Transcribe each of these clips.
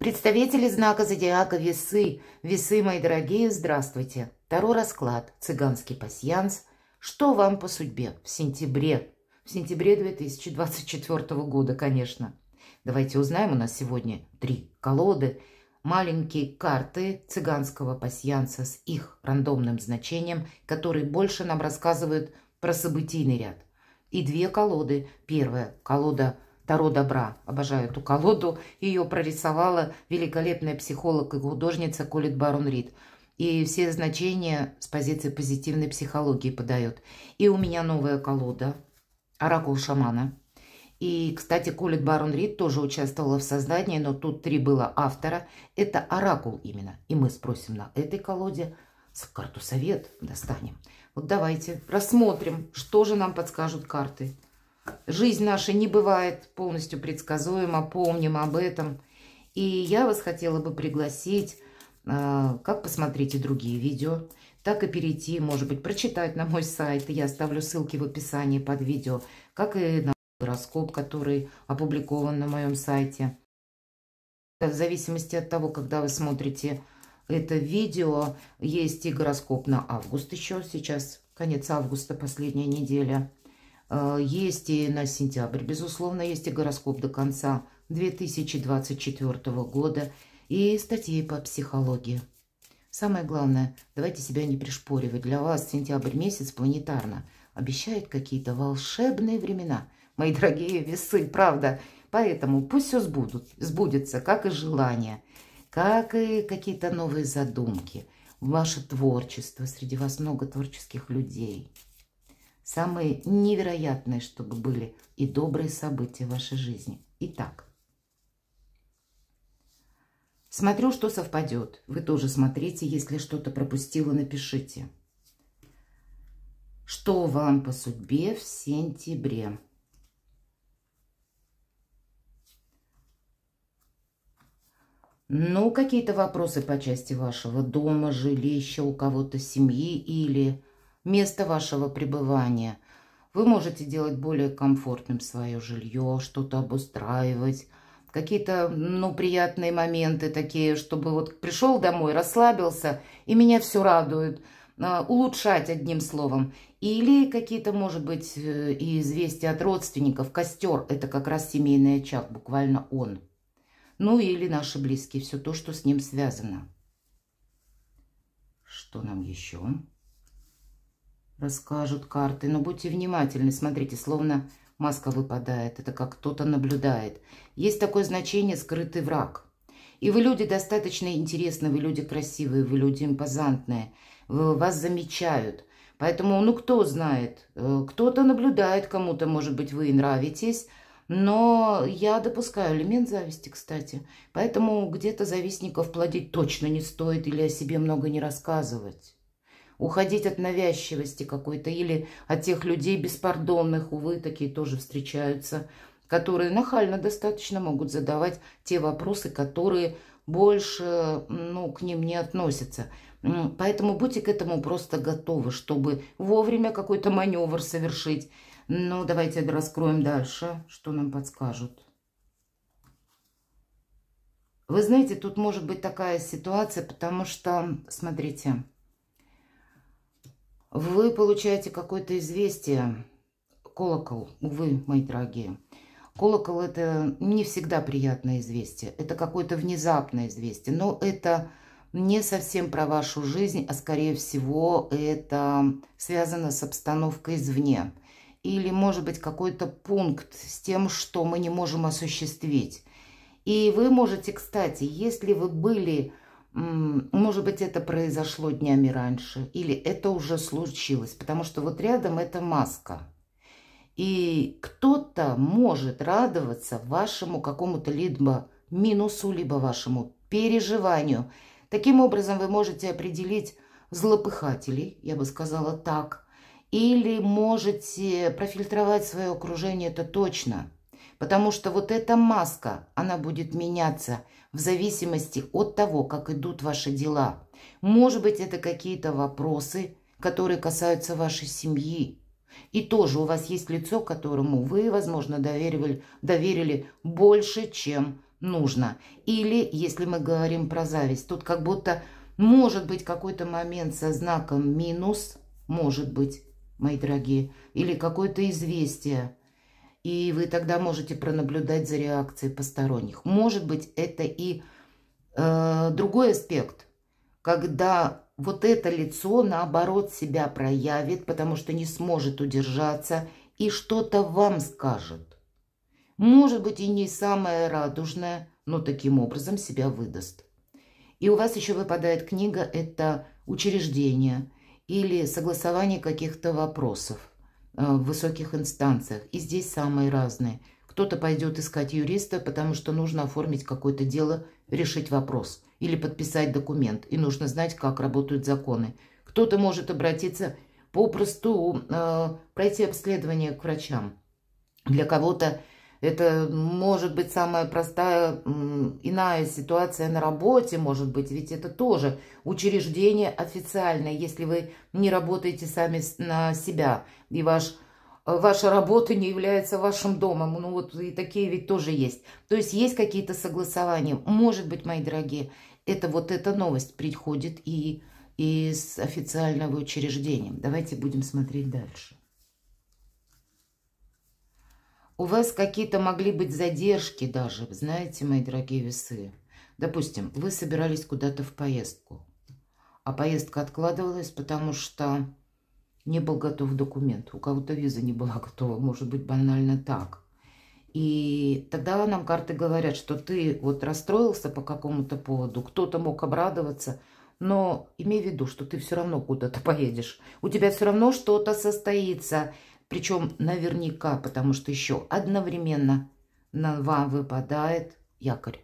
Представители знака зодиака Весы. Весы, мои дорогие, здравствуйте. Таро расклад, цыганский пасьянс. Что вам по судьбе в сентябре? В сентябре 2024 года, конечно. Давайте узнаем. У нас сегодня 3 колоды. Маленькие карты цыганского пасьянса с их рандомным значением, которые больше нам рассказывают про событийный ряд. И 2 колоды. Первая колода Таро добра. Обожаю эту колоду. Ее прорисовала великолепная психолог и художница Колет Барон Рид. И все значения с позиции позитивной психологии подает. И у меня новая колода. Оракул шамана. И, кстати, Колет Барон Рид тоже участвовала в создании, но тут 3 было автора. Это оракул именно. И мы спросим на этой колоде карту совет достанем. Вот давайте рассмотрим, что же нам подскажут карты. Жизнь наша не бывает полностью предсказуема, помним об этом. И я вас хотела бы пригласить, как посмотреть и другие видео, так и перейти, может быть, прочитать на мой сайт. Я оставлю ссылки в описании под видео, как и на гороскоп, который опубликован на моем сайте. В зависимости от того, когда вы смотрите это видео, есть и гороскоп на август еще, сейчас конец августа, последняя неделя. Есть и на сентябрь, безусловно, есть и гороскоп до конца 2024 года и статьи по психологии. Самое главное, давайте себя не пришпоривать. Для вас сентябрь месяц планетарно обещает какие-то волшебные времена. Мои дорогие весы, правда. Поэтому пусть все сбудется, как и желания, как и какие-то новые задумки. Ваше творчество, среди вас много творческих людей. Самые невероятные, чтобы были и добрые события в вашей жизни. Итак, смотрю, что совпадет. Вы тоже смотрите, если что-то пропустила, напишите. Что вам по судьбе в сентябре? Ну, какие-то вопросы по части вашего дома, жилища, у кого-то семьи или место вашего пребывания. Вы можете делать более комфортным свое жилье, что-то обустраивать. Какие-то, приятные моменты такие, чтобы вот пришел домой, расслабился, и меня все радует. Улучшать, одним словом. Или какие-то, может быть, и известия от родственников. Костер – это как раз семейный очаг, буквально он. Ну, или наши близкие, все то, что с ним связано. Что нам еще расскажут карты? Но будьте внимательны, смотрите, словно маска выпадает. Это как кто-то наблюдает. Есть такое значение «скрытый враг». И вы люди достаточно интересные, вы люди красивые, вы люди импозантные. Вас замечают. Поэтому, кто знает, кто-то наблюдает, кому-то, может быть, вы и нравитесь. Но я допускаю элемент зависти, кстати. Поэтому где-то завистников плодить точно не стоит или о себе много не рассказывать. Уходить от навязчивости какой-то или от тех людей беспардонных, увы, такие тоже встречаются, которые нахально достаточно могут задавать те вопросы, которые больше, к ним не относятся. Поэтому будьте к этому просто готовы, чтобы вовремя какой-то маневр совершить. Ну, давайте раскроем дальше, что нам подскажут. Вы знаете, тут может быть такая ситуация, потому что, смотрите, вы получаете какое-то известие, колокол, увы, мои дорогие. Колокол – это не всегда приятное известие, это какое-то внезапное известие, но это не совсем про вашу жизнь, а скорее всего это связано с обстановкой извне. Или, может быть, какой-то пункт с тем, что мы не можем осуществить. И вы можете, кстати, если вы были, может быть, это произошло днями раньше, или это уже случилось, потому что вот рядом это маска. И кто-то может радоваться вашему какому-то либо минусу, либо вашему переживанию. Таким образом, вы можете определить злопыхателей, я бы сказала так. Или можете профильтровать свое окружение, это точно. Потому что вот эта маска, она будет меняться в зависимости от того, как идут ваши дела. Может быть, это какие-то вопросы, которые касаются вашей семьи. И тоже у вас есть лицо, которому вы, возможно, доверили больше, чем нужно. Или, если мы говорим про зависть, тут как будто может быть какой-то момент со знаком минус, может быть, мои дорогие, или какое-то известие. И вы тогда можете пронаблюдать за реакцией посторонних. Может быть, это и другой аспект, когда вот это лицо, наоборот, себя проявит, потому что не сможет удержаться и что-то вам скажет. Может быть, и не самое радужное, но таким образом себя выдаст. И у вас еще выпадает книга «Это учреждение» или согласование каких-то вопросов в высоких инстанциях. И здесь самые разные. Кто-то пойдет искать юриста, потому что нужно оформить какое-то дело, решить вопрос или подписать документ. И нужно знать, как работают законы. Кто-то может обратиться попросту, пройти обследование к врачам. Для кого-то это может быть самая простая, иная ситуация на работе, может быть, ведь это тоже учреждение официальное, если вы не работаете сами на себя, и ваша работа не является вашим домом. Ну вот и такие ведь тоже есть. То есть есть какие-то согласования. Может быть, мои дорогие, это вот эта новость приходит и из официального учреждения. Давайте будем смотреть дальше. У вас какие-то могли быть задержки даже, знаете, мои дорогие весы. Допустим, вы собирались куда-то в поездку, а поездка откладывалась, потому что не был готов документ. У кого-то виза не была готова, может быть, банально так. И тогда нам карты говорят, что ты вот расстроился по какому-то поводу, кто-то мог обрадоваться, но имей в виду, что ты все равно куда-то поедешь. У тебя все равно что-то состоится. Причем наверняка, потому что еще одновременно на вам выпадает якорь.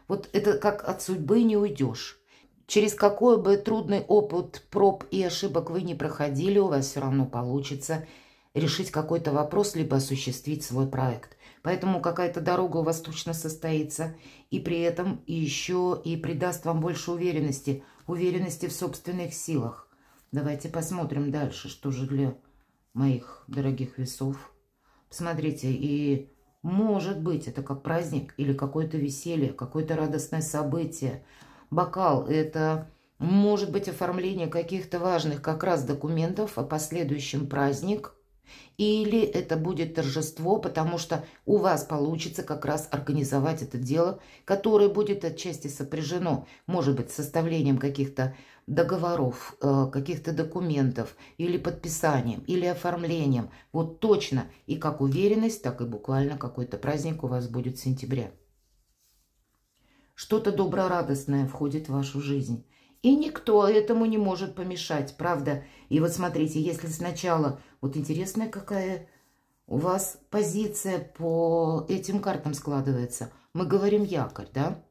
Вот это как от судьбы не уйдешь. Через какой бы трудный опыт проб и ошибок вы не проходили, у вас все равно получится решить какой-то вопрос, либо осуществить свой проект. Поэтому какая-то дорога у вас точно состоится, и при этом еще и придаст вам больше уверенности, уверенности в собственных силах. Давайте посмотрим дальше, что же для моих дорогих весов. Посмотрите, и может быть это как праздник или какое-то веселье, какое-то радостное событие. Бокал – это может быть оформление каких-то важных как раз документов, а последующем праздник. Или это будет торжество, потому что у вас получится как раз организовать это дело, которое будет отчасти сопряжено, может быть, с составлением каких-то договоров, каких-то документов, или подписанием, или оформлением. Вот точно. И как уверенность, так и буквально какой-то праздник у вас будет в сентябре. Что-то доброрадостное входит в вашу жизнь. И никто этому не может помешать, правда? И вот смотрите, если сначала... Вот интересная какая у вас позиция по этим картам складывается. Мы говорим якорь, да?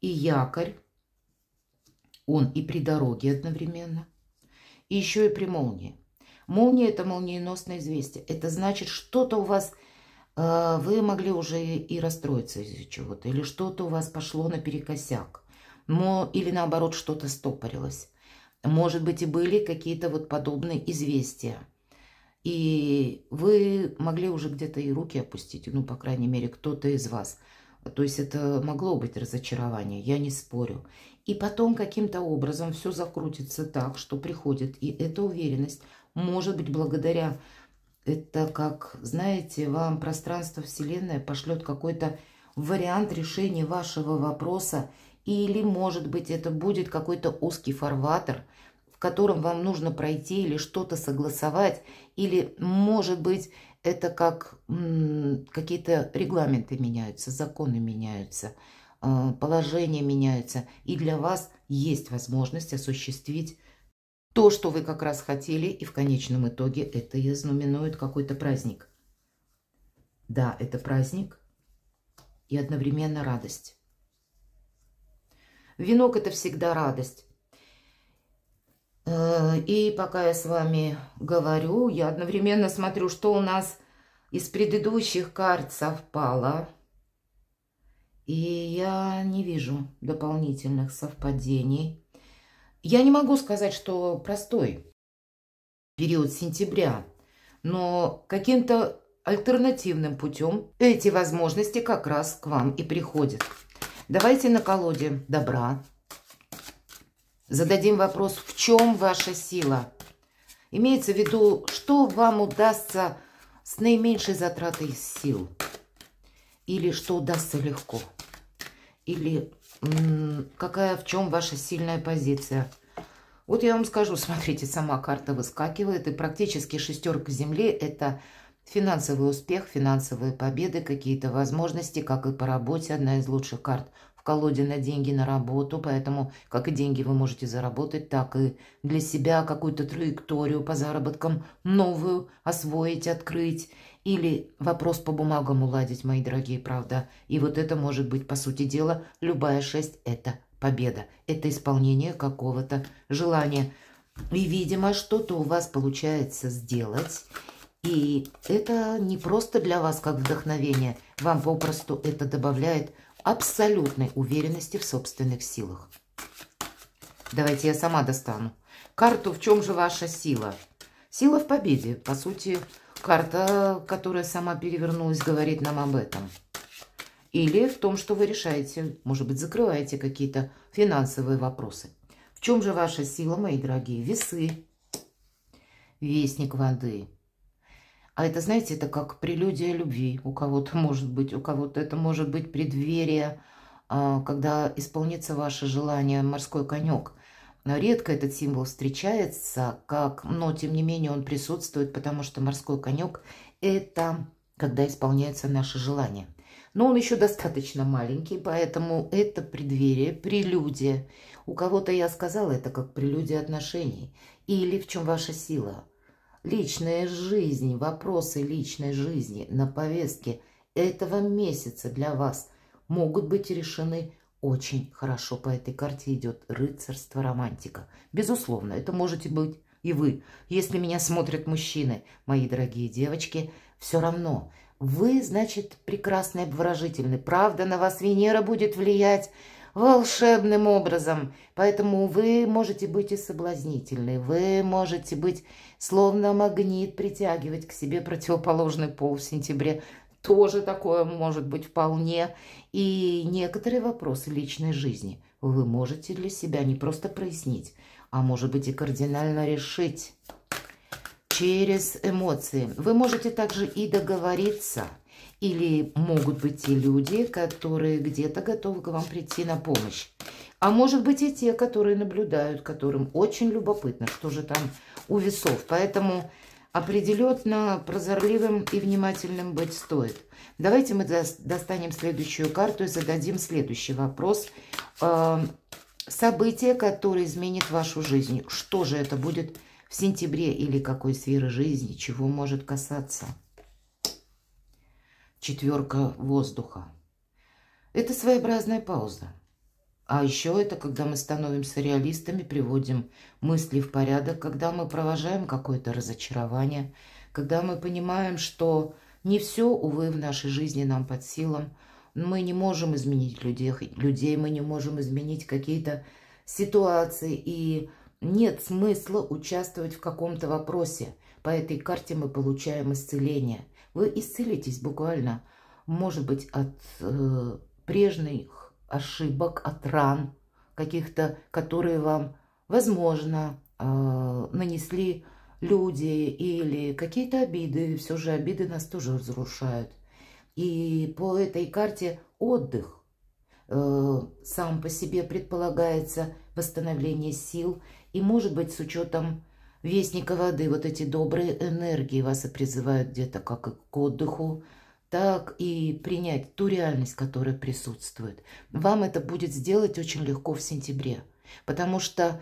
И якорь, он и при дороге одновременно, и еще и при молнии. Молния – это молниеносное известие. Это значит, что-то у вас... Вы могли уже и расстроиться из-за чего-то, или что-то у вас пошло наперекосяк. Или наоборот, что-то стопорилось. Может быть, и были какие-то вот подобные известия. И вы могли уже где-то и руки опустить, ну, по крайней мере, кто-то из вас. То есть это могло быть разочарование, я не спорю. И потом каким-то образом все закрутится так, что приходит. И эта уверенность, может быть, благодаря... Это как, знаете, вам пространство Вселенная пошлет какой-то вариант решения вашего вопроса. Или, может быть, это будет какой-то узкий фарватер, в котором вам нужно пройти или что-то согласовать. Или, может быть, это как какие-то регламенты меняются, законы меняются, положения меняются. И для вас есть возможность осуществить то, что вы как раз хотели, и в конечном итоге это и знаменует какой-то праздник. Да, это праздник и одновременно радость. Венок – это всегда радость. И пока я с вами говорю, я одновременно смотрю, что у нас из предыдущих карт совпало. И я не вижу дополнительных совпадений. Я не могу сказать, что простой период сентября, но каким-то альтернативным путем эти возможности как раз к вам и приходят. Давайте на колоде добра зададим вопрос, в чем ваша сила? Имеется в виду, что вам удастся с наименьшей затратой сил? Или что удастся легко? Или в чем ваша сильная позиция? Вот я вам скажу, смотрите, сама карта выскакивает, и практически шестерка земли – это финансовый успех, финансовые победы, какие-то возможности, как и по работе, одна из лучших карт в колоде на деньги, на работу, поэтому как и деньги вы можете заработать, так и для себя какую-то траекторию по заработкам новую освоить, открыть, или вопрос по бумагам уладить, мои дорогие, правда. И вот это может быть, по сути дела, любая шесть – это победа, это исполнение какого-то желания. И, видимо, что-то у вас получается сделать. И это не просто для вас как вдохновение, вам попросту это добавляет абсолютной уверенности в собственных силах. Давайте я сама достану карту «В чем же ваша сила?» Сила в победе. По сути, карта, которая сама перевернулась, говорит нам об этом. Или в том, что вы решаете, может быть, закрываете какие-то финансовые вопросы. В чем же ваша сила, мои дорогие? Весы. Вестник воды. А это, знаете, это как прелюдия любви. У кого-то может быть, у кого-то это может быть преддверие, когда исполнится ваше желание, морской конек. Но редко этот символ встречается, но тем не менее он присутствует, потому что морской конек – это когда исполняется наше желание. Но он еще достаточно маленький, поэтому это преддверие, прелюдия. У кого-то, я сказала, это как прелюдия отношений. Или в чем ваша сила? Личная жизнь, вопросы личной жизни на повестке этого месяца для вас могут быть решены очень хорошо. По этой карте идет рыцарство, романтика. Безусловно, это можете быть и вы. Если меня смотрят мужчины, мои дорогие девочки, все равно вы, значит, прекрасный, обворожительный. Правда, на вас Венера будет влиять волшебным образом. Поэтому вы можете быть и соблазнительны. Вы можете быть словно магнит, притягивать к себе противоположный пол в сентябре. Тоже такое может быть вполне. И некоторые вопросы личной жизни вы можете для себя не просто прояснить, а может быть и кардинально решить через эмоции. Вы можете также и договориться. Или могут быть и люди, которые где-то готовы к вам прийти на помощь. А может быть и те, которые наблюдают, которым очень любопытно, что же там у весов. Поэтому определенно прозорливым и внимательным быть стоит. Давайте мы достанем следующую карту и зададим следующий вопрос. Событие, которое изменит вашу жизнь. Что же это будет в сентябре или какой сферы жизни, чего может касаться? Четверка воздуха. Это своеобразная пауза. А еще это когда мы становимся реалистами, приводим мысли в порядок, когда мы провожаем какое-то разочарование, когда мы понимаем, что не все, увы, в нашей жизни нам под силам. Мы не можем изменить людей, мы не можем изменить какие-то ситуации, и нет смысла участвовать в каком-то вопросе. По этой карте мы получаем исцеление. Вы исцелитесь буквально, может быть, от прежних ошибок, от ран каких-то, которые вам, возможно, нанесли люди или какие-то обиды. Все же обиды нас тоже разрушают. И по этой карте отдых сам по себе предполагается, восстановление сил. И, может быть, с учетом Вестника воды, вот эти добрые энергии вас и призывают где-то как и к отдыху, так и принять ту реальность, которая присутствует. Вам это будет сделать очень легко в сентябре, потому что,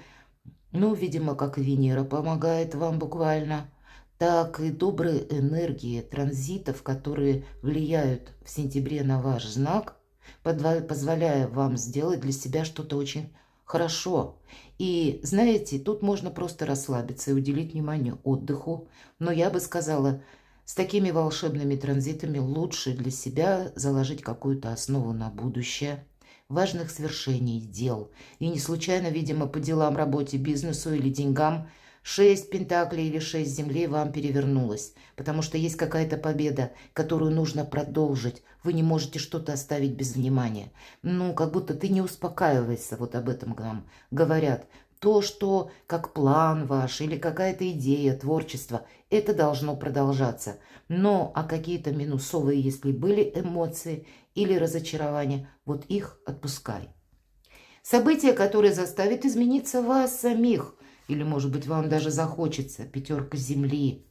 ну, видимо, как и Венера помогает вам буквально, так и добрые энергии транзитов, которые влияют в сентябре на ваш знак, позволяя вам сделать для себя что-то очень хорошо. И, знаете, тут можно просто расслабиться и уделить внимание отдыху. Но я бы сказала, с такими волшебными транзитами лучше для себя заложить какую-то основу на будущее, важных свершений, дел. И не случайно, видимо, по делам, работе, бизнесу или деньгам 6 пентаклей или 6 землей вам перевернулось, потому что есть какая-то победа, которую нужно продолжить. Вы не можете что-то оставить без внимания. Ну, как будто ты не успокаиваешься, вот об этом нам говорят. То, что как план ваш или какая-то идея, творчество, это должно продолжаться. Но а какие-то минусовые, если были эмоции или разочарования, вот их отпускай. События, которые заставят измениться вас самих, или, может быть, вам даже захочется, 5 земли.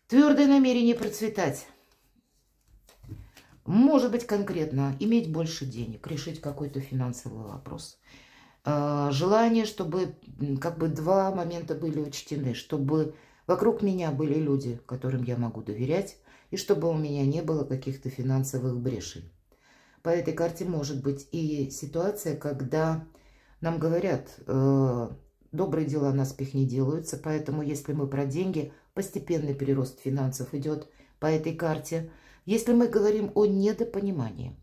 Твердое намерение процветать. Может быть, конкретно иметь больше денег, решить какой-то финансовый вопрос. Желание, чтобы как бы 2 момента были учтены, чтобы вокруг меня были люди, которым я могу доверять, и чтобы у меня не было каких-то финансовых брешей. По этой карте может быть и ситуация, когда нам говорят, добрые дела наспех не делаются, поэтому если мы про деньги, постепенный прирост финансов идет по этой карте. Если мы говорим о недопонимании,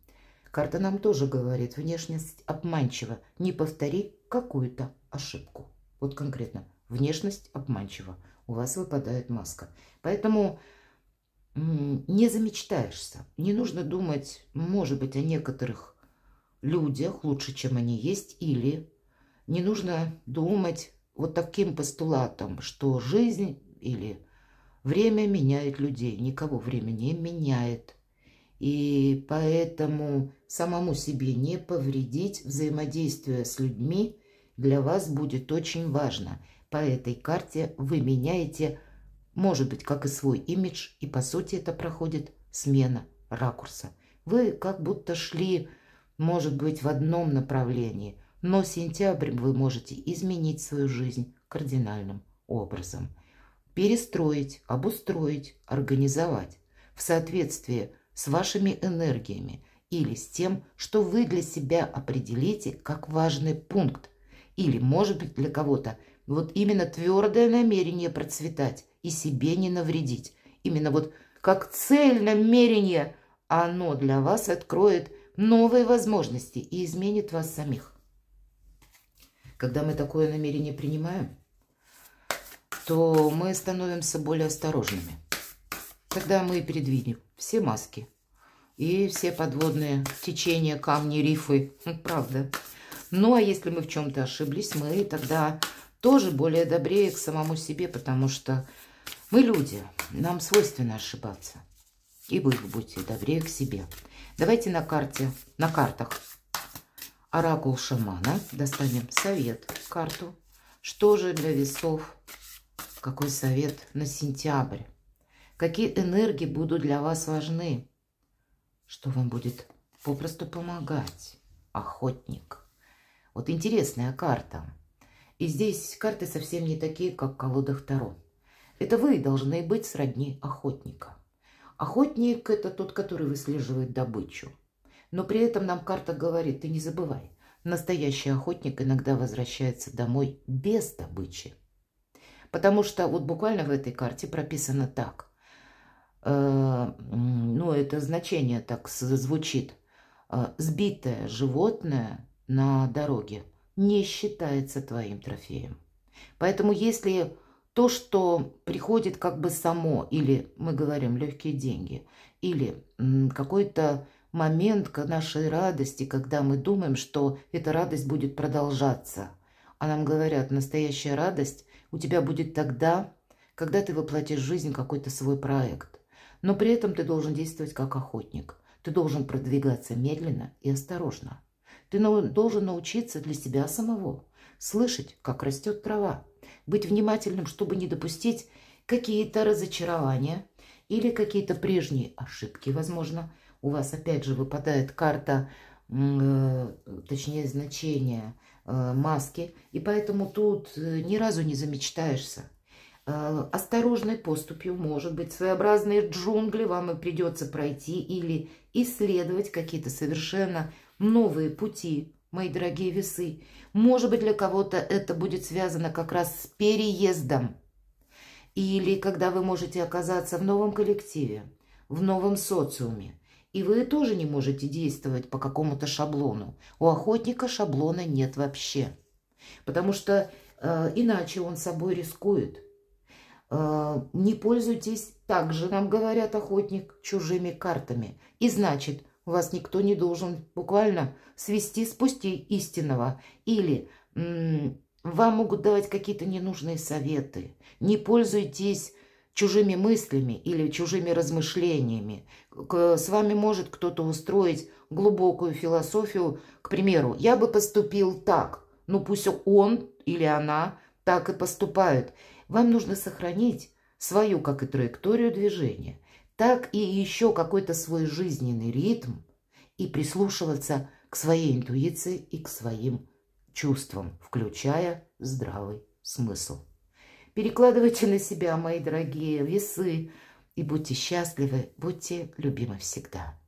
карта нам тоже говорит, внешность обманчива, не повтори какую-то ошибку. Вот конкретно, внешность обманчива, у вас выпадает маска. Поэтому не замечтаешься, не нужно думать, может быть, о некоторых людях лучше, чем они есть, или не нужно думать вот таким постулатом, что жизнь или время меняет людей. Никого время не меняет. И поэтому самому себе не повредить, взаимодействие с людьми для вас будет очень важно. По этой карте вы меняете, может быть, как и свой имидж, и по сути это проходит смена ракурса. Вы как будто шли, может быть, в одном направлении, но сентябрь вы можете изменить свою жизнь кардинальным образом. Перестроить, обустроить, организовать в соответствии с вашими энергиями или с тем, что вы для себя определите как важный пункт. Или, может быть, для кого-то вот именно твердое намерение процветать и себе не навредить. Именно вот как цель намерения, оно для вас откроет новые возможности и изменит вас самих. Когда мы такое намерение принимаем, то мы становимся более осторожными. Тогда мы предвидим все маски и все подводные течения, камни, рифы. Правда. Ну, а если мы в чем-то ошиблись, мы тогда тоже более добрее к самому себе, потому что мы люди, нам свойственно ошибаться. И вы будете добрее к себе. Давайте на картах оракул шамана достанем совет, карту. Что же для весов? Какой совет на сентябрь? Какие энергии будут для вас важны? Что вам будет попросту помогать? Охотник. Вот интересная карта. И здесь карты совсем не такие, как в колодах Таро. Это вы должны быть сродни охотника. Охотник – это тот, который выслеживает добычу. Но при этом нам карта говорит, ты не забывай, настоящий охотник иногда возвращается домой без добычи. Потому что вот буквально в этой карте прописано так. Ну, это значение так звучит. Сбитое животное на дороге не считается твоим трофеем. Поэтому если то, что приходит как бы само, или мы говорим легкие деньги, или какой-то момент к нашей радости, когда мы думаем, что эта радость будет продолжаться. А нам говорят, настоящая радость у тебя будет тогда, когда ты воплотишь в жизнь какой-то свой проект. Но при этом ты должен действовать как охотник. Ты должен продвигаться медленно и осторожно. Ты должен научиться для себя самого слышать, как растет трава. Быть внимательным, чтобы не допустить какие-то разочарования или какие-то прежние ошибки, возможно. У вас опять же выпадает карта, точнее значение маски, и поэтому тут ни разу не замечтаешься. Осторожной поступью, может быть, своеобразные джунгли вам и придется пройти или исследовать какие-то совершенно новые пути, мои дорогие весы. Может быть, для кого-то это будет связано как раз с переездом. Или когда вы можете оказаться в новом коллективе, в новом социуме. И вы тоже не можете действовать по какому-то шаблону. У охотника шаблона нет вообще. Потому что иначе он собой рискует. Не пользуйтесь, также нам говорят охотник, чужими картами. И значит, вас никто не должен буквально свести с пути истинного. Или вам могут давать какие-то ненужные советы. Не пользуйтесь чужими мыслями или чужими размышлениями. С вами может кто-то устроить глубокую философию. К примеру, я бы поступил так. Ну пусть он или она так и поступают. Вам нужно сохранить свою, как и траекторию движения, так и еще какой-то свой жизненный ритм и прислушиваться к своей интуиции и к своим чувствам, включая здравый смысл. Перекладывайте на себя, мои дорогие, весы, и будьте счастливы, будьте любимы всегда.